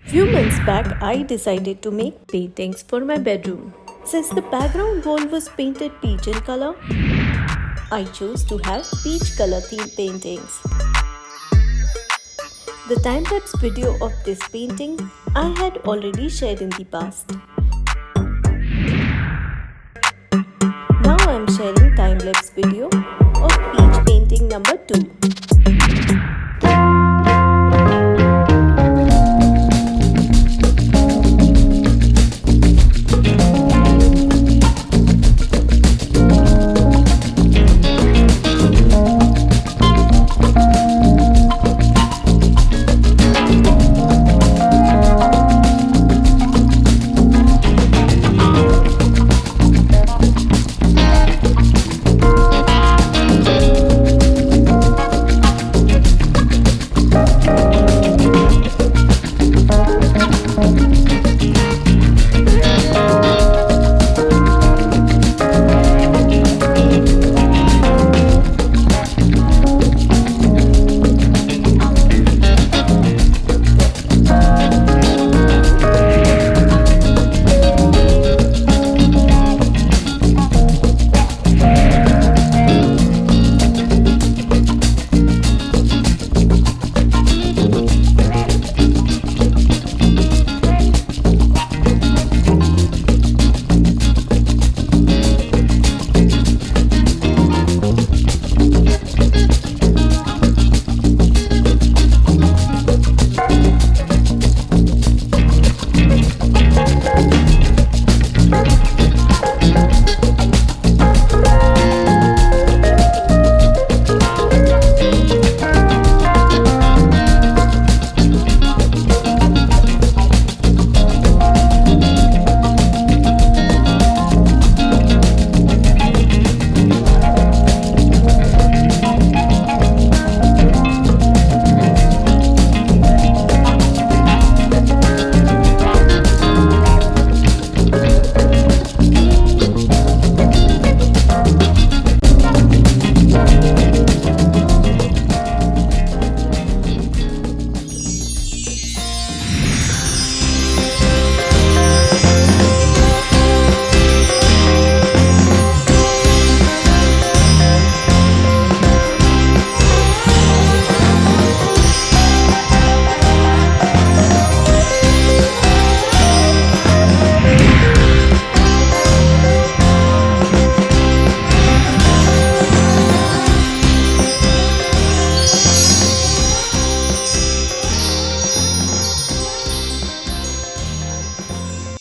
Few months back, I decided to make paintings for my bedroom. Since the background wall was painted peach in color, I chose to have peach color themed paintings. The time-lapse video of this painting I had already shared in the past. Now I am sharing time-lapse video